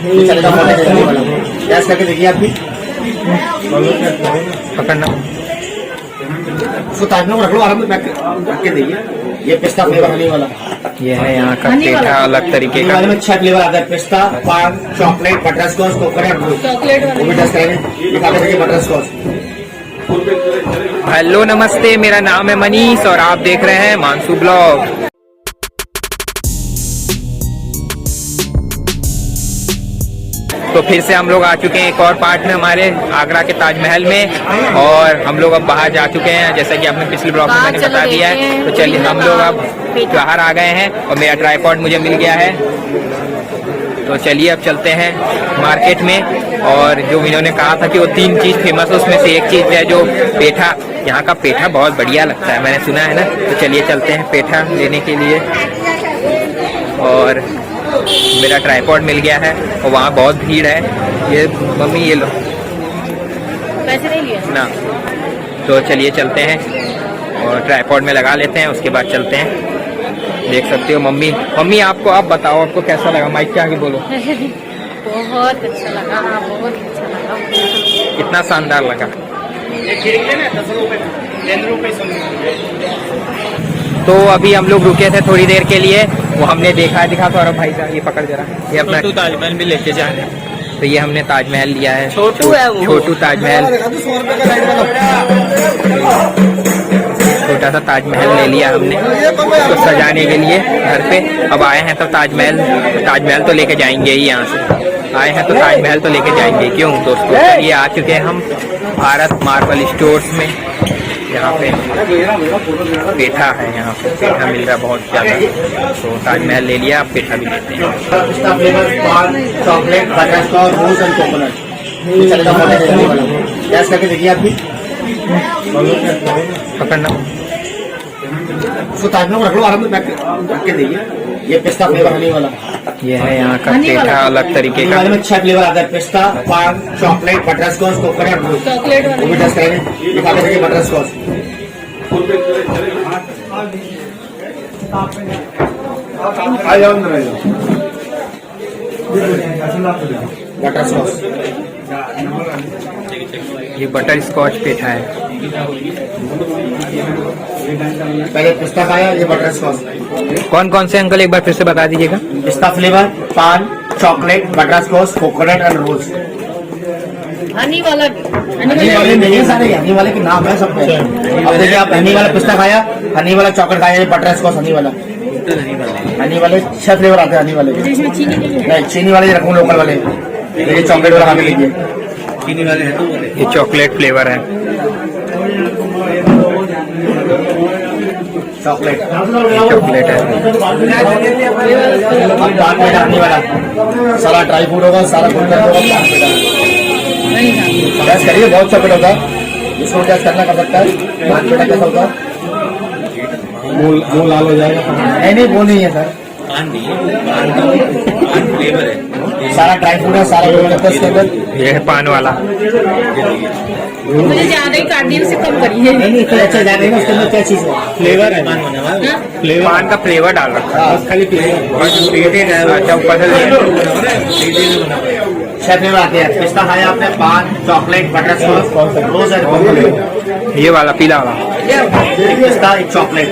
चलेगा गैस करके देखिए आप भी पकड़ना। उसको ताजमहल को रख लो आराम से, रख के देखिए। ये पिस्ता फ्लेवर हनी वाला, ये है यहाँ का पेठा अलग तरीके का। में 6 फ्लेवर आता है, पिस्ता, पान, चॉकलेट, बटर स्कॉच, कोकोनट, वो भी टेस्ट करेंगे। ये खा के देखिए बटर स्कॉच। हेलो नमस्ते, मेरा नाम है मनीष और आप देख रहे हैं मानसू ब्लॉग। तो फिर से हम लोग आ चुके हैं एक और पार्ट में हमारे आगरा के ताजमहल में, और हम लोग अब बाहर जा चुके हैं जैसा कि आपने पिछले ब्लॉग में मैंने बता दिया है। तो चलिए हम लोग अब बाहर आ गए हैं और मेरा ट्राइपॉड मुझे मिल गया है। तो चलिए अब चलते हैं मार्केट में, और जो इन्होंने कहा था कि वो 3 चीज़ फेमस है, उसमें से एक चीज़ है जो पेठा। यहाँ का पेठा बहुत बढ़िया लगता है, मैंने सुना है ना। तो चलिए चलते हैं पेठा लेने के लिए। और मेरा ट्राइपॉड मिल गया है और वहाँ बहुत भीड़ है। ये मम्मी ये लो, पैसे नहीं लिए ना। तो चलिए चलते हैं और ट्राइपॉड में लगा लेते हैं, उसके बाद चलते हैं। देख सकते हो मम्मी आपको, आप बताओ आपको कैसा लगा, माइक के आगे बोलो। बहुत अच्छा लगा, बहुत अच्छा लगा। कितना शानदार लगा। तो अभी हम लोग रुके थे थोड़ी देर के लिए, वो हमने दिखा तो और भाई साहब ये पकड़ जरा, ये अपना ताजमहल भी लेके जा रहे हैं। तो ये हमने ताजमहल लिया है, छोटू है वो, छोटू ताजमहल, छोटा सा ताजमहल ले लिया हमने तो सजाने के लिए घर पे। अब आए हैं तो ताजमहल तो लेके जाएंगे ही, यहाँ से आए हैं तो ताजमहल तो लेके जाएंगे। क्यों दोस्तों, ये आ चुके हैं हम भारत मार्बल स्टोर्स में। यहाँ पे पेठा है, यहाँ पे पेठा मिल रहा है बहुत ज़्यादा। तो ताजमहल ले लिया, अब पेठा भी लेते हैं। पिस्ता flavour, paan, chocolate, butterscotch, rose and coconut, चलेगा गैस करके देखिए आप भी। पकड़ना। उसको ताजमहल को रख लो आराम से, रख के देखिए। ये पिस्ता फ्लेवर हनी वाला, ये है यहाँ का पेठा अलग तरीके का। में 6 फ्लेवर आता है, पिस्ता, पान, चॉकलेट, बटर स्कॉच, कोकोनट, वो भी टेस्ट करेंगे। ये खा के देखिए बटर स्कॉच। बटर स्कॉच, ये बटर स्कॉच पेठा है। पहले पिस्ता खाया, ये बटर स्कॉच। कौन कौन से अंकल एक बार फिर से बता दीजिएगा। पिस्ता flavour, paan, chocolate, butterscotch, coconut and rose. Honey वाला हनी वाले नहीं है सारे, हनी वाले के नाम है सब पे। अब देखिए आप, हनी वाला पिस्ता खाया, हनी वाला चॉकलेट खाया, बटर स्कॉच हनी वाला। हनी वाले 6 फ्लेवर आते हैं हनी वाले। नहीं, चीनी वाले रखूँ लोकल वाले। ये चॉकलेट वाला खा के लीजिए, चीनी वाले है तो ये चॉकलेट फ्लेवर है। चॉकलेट है। अब पान पेठा हनी वाला, सारा ड्राई फ्रूट होगा, सारा गुलकंद होगा, गैस करिए, बहुत चॉकलेट होगा। इसको गैस करना कर सकता है। पान पेठा कैसा होगा, मुंह लाल हो जाएगा। नहीं वो नहीं है सर, पान फ्लेवर है, सारा ड्राई फ्रूट है, सारा गुलकंद है इसके अंदर। ये है पान वाला। मुझे ज्यादा ही काट दिया, उसे कम करिए। नहीं अच्छा ज्यादा है, उसके अंदर क्या चीज है, फ्लेवर है, फ्लेवर, पान का फ्लेवर डाल रखा है खाली फ्लेवर। अच्छा ऊपर से 6 फ्लेवर आते हैं। पिस्ता खाया आपने, paan, chocolate, butterscotch, rose and coconut. ये वाला पीला वाला, एक पिस्ता, एक चॉकलेट,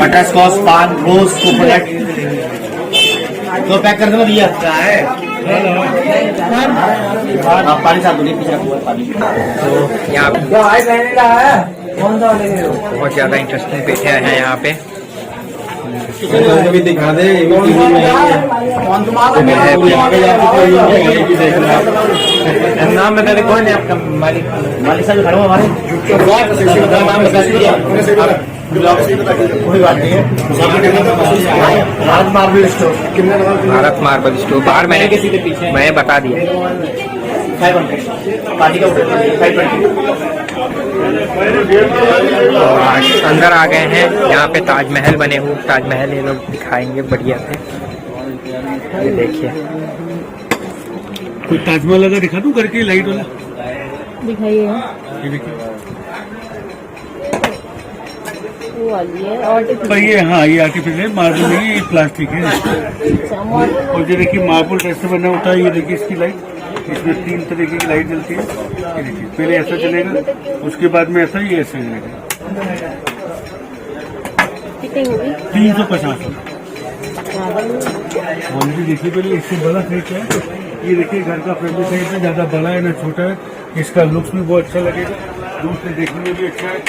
बटर स्कॉच, पान, रोज, कोकोनट। तो पैक कर दो भैया। क्या है आप पानी साथ दूसरे पीछे रखो पानी। यहाँ बहुत ज्यादा इंटरेस्टिंग पेठे हैं यहाँ पे। भी दिखा दे, नाम बता दे, कौन है आपका मालिक? मालिक साहब खड़े हो हमारे, नाम बता दीजिए। कोई बात नहीं है। Bharat marble store, Bharat marble store बाहर मैंने बता दिया। 500 पार्टी का 520। अंदर आ गए हैं, यहाँ पे ताजमहल बने हुए, ताजमहल ये लोग दिखाएंगे बढ़िया से। ये देखिए, कोई ताजमहल वाला दिखा दूं करके, लाइट वाला दिखाइए। ये देखिए, वो वाली है और पर ये हाँ ये आर्टिफिशियल मार्बल नहीं है, ये प्लास्टिक है। और ये देखिए मार्बल कैसे बना होता है, ये देखिए इसकी लाइट, इसमें 3 तरीके की लाइट जलती है। ये देखिए पहले ऐसा चलेगा, उसके बाद में ऐसा ही ऐसे चलेगा। कितनी होगी? 350। ऑलरेडी देखिए पहले इससे बड़ा साइज है, ये देखिए घर का फैमिली साइज है, ज्यादा बड़ा है ना छोटा है। इसका लुक्स भी बहुत अच्छा लगेगा, दूसरे देखने में भी अच्छा है।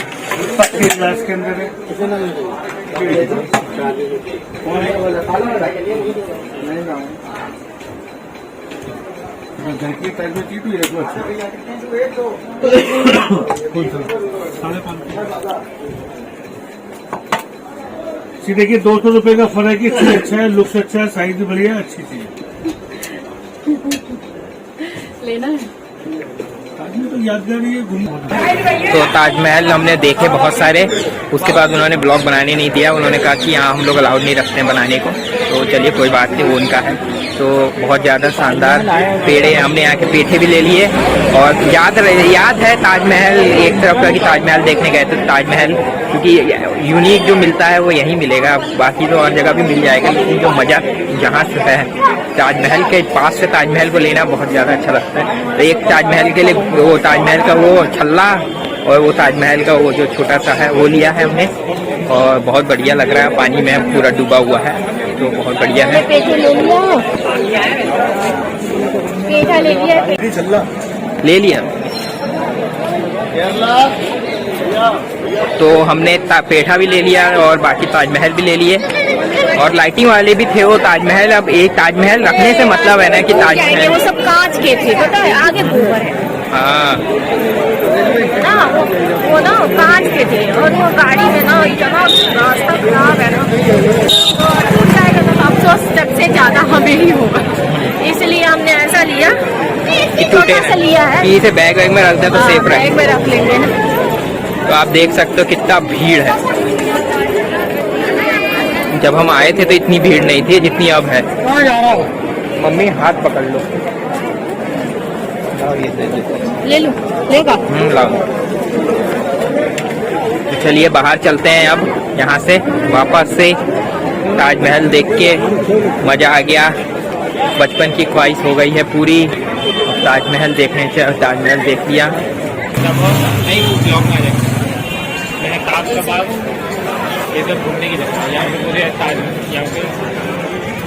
पक्के ग्लास के अंदर है। घर के टाइम में चीज भी है तो अच्छा। 5.5 देखिए 200 रुपए का फर्क है, चीज अच्छा है, लुक्स अच्छा है, साइज भी बढ़िया, अच्छी चीज लेना है। तो यादगारी है घूम। तो ताजमहल हमने देखे बहुत सारे, उसके बाद उन्होंने ब्लॉग बनाने नहीं दिया। उन्होंने कहा कि यहाँ हम लोग अलाउड नहीं रखते हैं बनाने को, तो चलिए कोई बात नहीं, वो उनका है। तो बहुत ज़्यादा शानदार पेड़े, हमने यहाँ के पेठे भी ले लिए। और याद है ताजमहल, एक तरफ का कि ताजमहल देखने गए थे, ताजमहल क्योंकि यूनिक जो मिलता है वो यहीं मिलेगा, बाकी तो और जगह भी मिल जाएगा, लेकिन जो मज़ा जहाँ से है ताजमहल के पास से ताजमहल को लेना बहुत ज़्यादा अच्छा लगता है। तो एक ताजमहल के लिए वो ताजमहल का वो छल्ला और वो ताजमहल का वो जो छोटा सा है वो लिया है हमने, और बहुत बढ़िया लग रहा है, पानी में पूरा डूबा हुआ है, तो बहुत बढ़िया है। पेठे ले लिया, पेठा ले लिया, ले लिया। तो हमने पेठा भी ले लिया और बाकी ताजमहल भी ले लिए, और लाइटिंग वाले भी थे वो ताजमहल। अब एक ताजमहल रखने से मतलब है ना कि ताजमहल वो सब कांच के थे, पता है, आगे ऊपर है हाँ ना, वो ना कांच के थे, और वो गाड़ी में ना इतना रास्ता खराब है ना, तो टूट जाएगा तो अफसोस सबसे ज्यादा हमें ही होगा, इसलिए हमने ऐसा लिया कि छोटा सा लिया है कि इसे बैग वैग में रख दे तो सेफ रहे। बैग में रख लेंगे ना। तो आप देख सकते हो कितना भीड़ है, जब हम आए थे तो इतनी भीड़ नहीं थी जितनी अब है। मम्मी हाथ पकड़ लो, ले लो, लेगा लाओ। तो चलिए बाहर चलते हैं अब यहाँ से, वापस से ताजमहल देख के मजा आ गया, बचपन की ख्वाहिश हो गई है पूरी। ताजमहल देखने से ताजमहल देख लिया।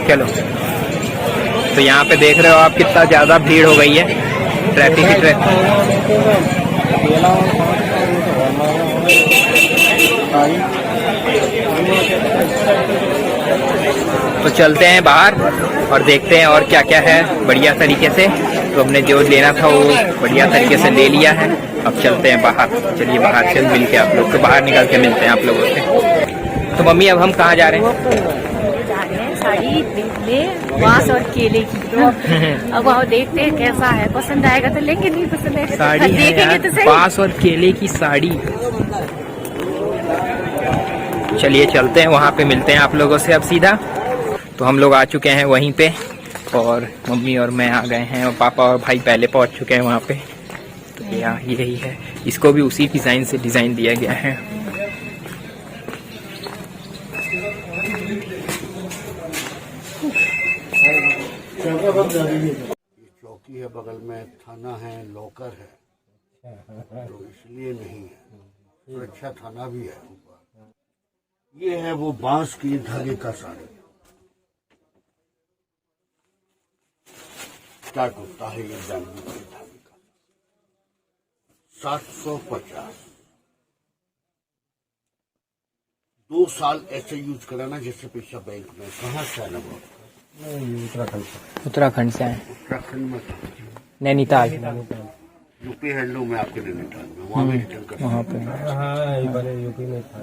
चलो, तो यहाँ पे देख रहे हो आप कितना ज़्यादा भीड़ हो गई है, ट्रैफिक ही तो चलते हैं बाहर और देखते हैं और क्या क्या है बढ़िया तरीके से। तो हमने जो लेना था वो बढ़िया तरीके से ले लिया है, अब चलते हैं बाहर। चलिए बाहर से मिल के आप लोग को, बाहर निकल के मिलते हैं आप लोगों से। तो मम्मी अब हम कहाँ जा रहे हैं? साड़ी देखने, बांस और केले की। अब आओ देखते हैं कैसा है, पसंद आएगा तो लेंगे, नहीं पसंद आएगा साड़ी है यार, तो सही। बांस और केले की साड़ी। चलिए चलते हैं, वहाँ पे मिलते हैं आप लोगों से अब सीधा। तो हम लोग आ चुके हैं वहीं पे, और मम्मी और मैं आ गए हैं, और पापा और भाई पहले पहुँच चुके हैं वहाँ पे। तो यहाँ यही है, इसको भी उसी डिज़ाइन से डिज़ाइन दिया गया है। चौकी है बगल में, थाना है, लॉकर है, तो इसलिए नहीं है, सुरक्षा थाना भी है ऊपर। ये है वो बांस की धागे का साड़ी, स्टार्ट होता है ये बैम्बू के धागे का, 750। 2 साल ऐसे यूज कराना जैसे पैसा बैंक में। कहाँ से आना? उत्तराखंड से आए, उत्तराखंड में, नैनीताल। यूपी हैंडलूम में आपके नैनीताल में, वहाँ भी रिटर्न कर, वहाँ पे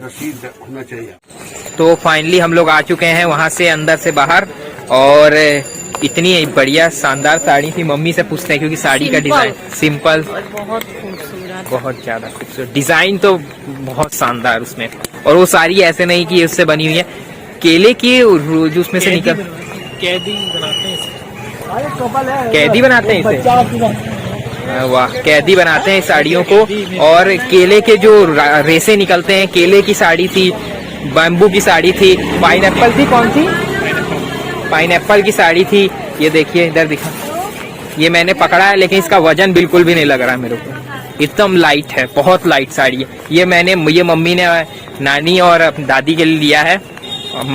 रसीद होना चाहिए। तो फाइनली हम लोग आ चुके हैं वहाँ से अंदर से बाहर, और इतनी बढ़िया शानदार साड़ी थी। मम्मी से पूछते हैं क्योंकि साड़ी का डिजाइन सिंपल और बहुत खूबसूरत, बहुत ज्यादा खूबसूरत, डिजाइन तो बहुत शानदार उसमें। और वो साड़ी ऐसे नहीं कि उससे बनी हुई है, केले की जो उसमें से निकल कैदी बनाते हैं इसे। वाह, कैदी बनाते हैं इस साड़ियों को। और केले के जो रेसे निकलते हैं, केले की साड़ी थी, बैम्बू की साड़ी थी, पाइनएप्पल थी, कौन सी पाइनएप्पल की साड़ी थी। ये देखिए इधर दिखा, ये मैंने पकड़ा है लेकिन इसका वजन बिल्कुल भी नहीं लग रहा मेरे को, एकदम लाइट है, बहुत लाइट साड़ी है। ये मम्मी ने नानी और दादी के लिए लिया है,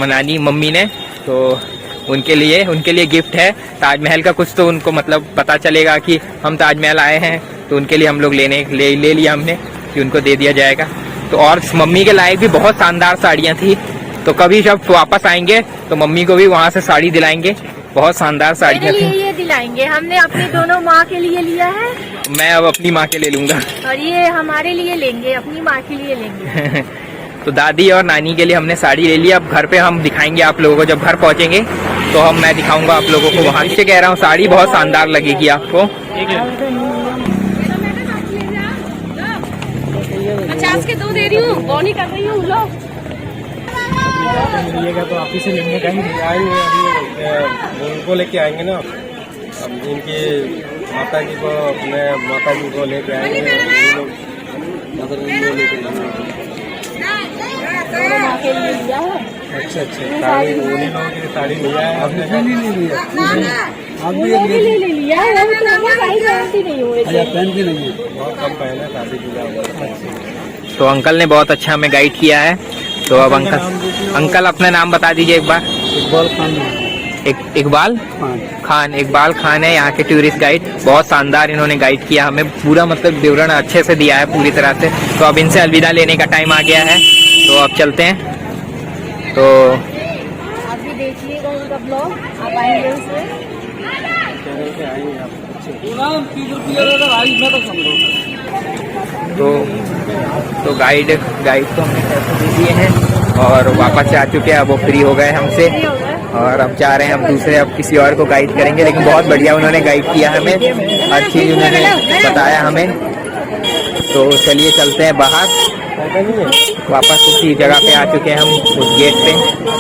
नानी मम्मी ने, तो उनके लिए गिफ्ट है। ताजमहल का कुछ तो उनको मतलब पता चलेगा कि हम ताजमहल आए हैं, तो उनके लिए हम लोग ले लिया हमने कि उनको दे दिया जाएगा। तो और मम्मी के लायक भी बहुत शानदार साड़ियाँ थी, तो कभी जब वापस आएंगे तो मम्मी को भी वहाँ से साड़ी दिलाएंगे, बहुत शानदार साड़ियाँ थी। ये दिलाएंगे, हमने अपनी दोनों माँ के लिए लिया है, मैं अब अपनी माँ के ले लूंगा और ये हमारे लिए लेंगे, अपनी माँ के लिए लेंगे। तो दादी और नानी के लिए हमने साड़ी ले ली। अब घर पे हम दिखाएंगे आप लोगों को, जब घर पहुंचेंगे तो मैं दिखाऊंगा आप लोगों को वहाँ से। कह रहा हूँ साड़ी बहुत शानदार लगेगी आपको। 50 के 2 दे रही हूँ, बॉनी कर रही हूँ लो। मिलिएगा तो आप ही से लेंगे, कहीं आएंगे अभी उनको लेके आएंगे ना, अब इनकी माता जी को, अपने माता जी को लेके आएंगे, अच्छा साड़ी उन्हीं लोगों की साड़ी लिया है आपने, आप भी ले लिया है, पहन के नहीं, बहुत कम पहने शादी की। तो अंकल ने बहुत अच्छा हमें गाइड किया है। तो अब अंकल अपना नाम बता दीजिए एक बार। इकबाल खान है यहाँ के टूरिस्ट गाइड, बहुत शानदार इन्होंने गाइड किया हमें, पूरा मतलब विवरण अच्छे से दिया है पूरी तरह से। तो अब इनसे अलविदा लेने का टाइम आ गया है, तो अब चलते हैं। तो आप भी देखिएगा उनका ब्लॉग, आप आएंगे उसमें। तो गाइड तो हमने पैसे दे दिए हैं और वापस आ चुके हैं, अब वो फ्री हो गए हमसे, और अब जा रहे हैं अब दूसरे, अब किसी और को गाइड करेंगे। लेकिन बहुत बढ़िया उन्होंने गाइड किया हमें, हर चीज़ उन्होंने बताया हमें। तो चलिए चलते हैं बाहर, वापस उसी जगह पे आ चुके हैं हम, उस गेट पे।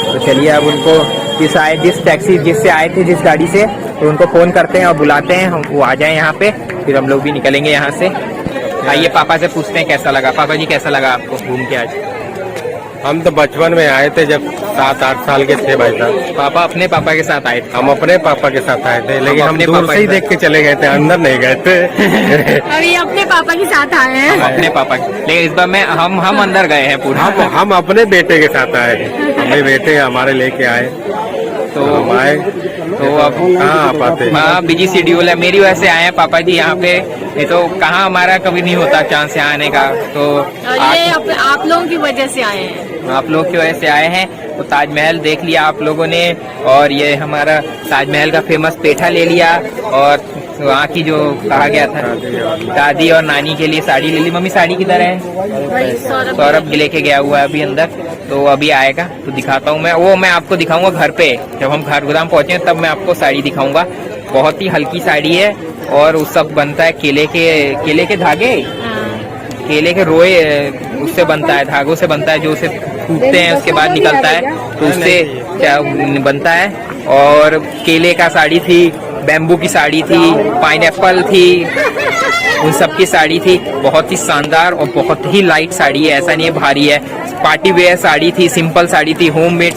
तो चलिए अब उनको जिससे आए थे जिस गाड़ी से, तो उनको फ़ोन करते हैं और बुलाते हैं, हम वो आ जाएं यहाँ पे, फिर हम लोग भी निकलेंगे यहाँ से। आइए पापा से पूछते हैं कैसा लगा। पापा जी कैसा लगा आपको घूम के आज? हम तो बचपन में आए थे जब 7-8 साल के थे भाई साहब। पापा अपने पापा के साथ आए थे? हम अपने पापा के साथ आए थे, लेकिन हम दूर से ही देख के चले गए थे, अंदर नहीं गए थे। अभी अपने पापा के साथ आए हैं। अपने पापा, लेकिन इस बार हम अंदर गए हैं पूरा। हम अपने बेटे के साथ आए थे, हमें बेटे हमारे लेके आए, तो हम आए। तो अब कहाँ आ पाते, हाँ बिजी शेड्यूल है, मेरी वजह से आए हैं पापा जी यहाँ पे, ये तो कहाँ हमारा कभी नहीं होता चांस से आने का। तो ये आप लोगों की वजह से आए हैं, आप लोग की वजह से आए हैं। तो ताजमहल देख लिया आप लोगों ने, और ये हमारा ताजमहल का फेमस पेठा ले लिया, और वहाँ की जो कहा गया था दादी और नानी के लिए साड़ी ले ली। मम्मी साड़ी किधर है? सौरभ लेके गया हुआ है अभी अंदर, तो अभी आएगा तो दिखाता हूँ मैं आपको दिखाऊंगा घर पे, जब हम घर गोदाम पहुँचे तब मैं आपको साड़ी दिखाऊंगा। बहुत ही हल्की साड़ी है, और उस सब बनता है केले के धागे, केले के रोए उससे बनता है, धागों से बनता है, जो उसे टूटते हैं उसके बाद निकलता है, तो उससे क्या बनता है। और केले का साड़ी थी, बैम्बू की साड़ी थी, पाइनएप्पल थी, उन सब की साड़ी थी। बहुत ही शानदार और बहुत ही लाइट साड़ी है, ऐसा नहीं है भारी है। पार्टी वेयर साड़ी थी, सिंपल साड़ी थी, होममेड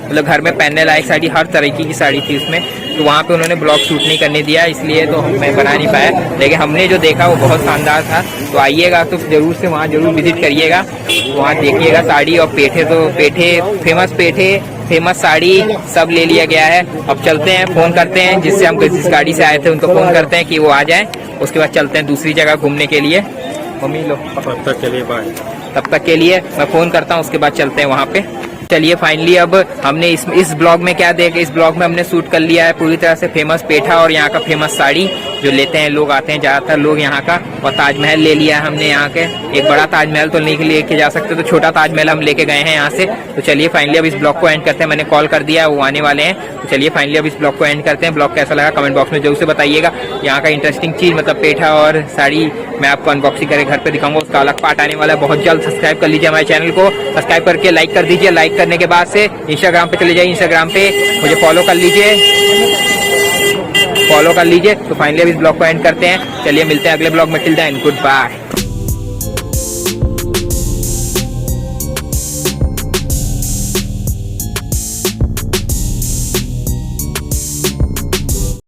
मतलब घर में पहनने लायक साड़ी, हर तरीके की साड़ी थी उसमें। तो वहाँ पे उन्होंने ब्लॉग शूट नहीं करने दिया, इसलिए तो मैं बना नहीं पाया, लेकिन हमने जो देखा वो बहुत शानदार था। तो आइएगा तो जरूर से वहाँ जरूर विजिट करिएगा, वहाँ देखिएगा साड़ी और पेठे फेमस साड़ी सब ले लिया गया है। अब चलते हैं, फोन करते हैं जिससे हम जिस गाड़ी से आए थे उनको फोन करते हैं कि वो आ जाएं, उसके बाद चलते हैं दूसरी जगह घूमने के लिए। मम्मी लो, तब तक के लिए बाय। तब तक के लिए मैं फोन करता हूँ, उसके बाद चलते हैं वहाँ पे। चलिए फाइनली अब हमने इस ब्लॉग में क्या देखा, इस ब्लॉग में हमने शूट कर लिया है पूरी तरह से फेमस पेठा और यहाँ का फेमस साड़ी जो लेते हैं लोग, आते हैं ज्यादातर लोग यहाँ का। और ताजमहल ले लिया है हमने यहाँ के, एक बड़ा ताजमहल तो नहीं लेके जा सकते, तो छोटा ताजमहल हम लेके गए हैं यहाँ से। तो चलिए फाइनली अब इस ब्लॉग को एंड करते हैं, मैंने कॉल कर दिया, वो आने वाले हैं। तो चलिए फाइनली अब इस ब्लॉग को एंड करते हैं। ब्लॉग कैसा लगा कमेंट बॉक्स में जरूर से बताइएगा। यहाँ का इंटरेस्टिंग चीज मतलब पेठा और साड़ी मैं आपको अनबॉक्सिंग करके घर पे दिखाऊंगा, उसका अलग पार्ट आने वाला है बहुत जल्द। सब्सक्राइब कर लीजिए हमारे चैनल को, सब्सक्राइब करके लाइक कर दीजिए। लाइक करने के बाद से इंस्टाग्राम पे चले जाइए, इंस्टाग्राम पे मुझे फॉलो कर लीजिए। फॉलो कर लीजिए। तो फाइनली अब इस ब्लॉग को एंड करते हैं। चलिए मिलते हैं अगले ब्लॉग में। Till then good bye.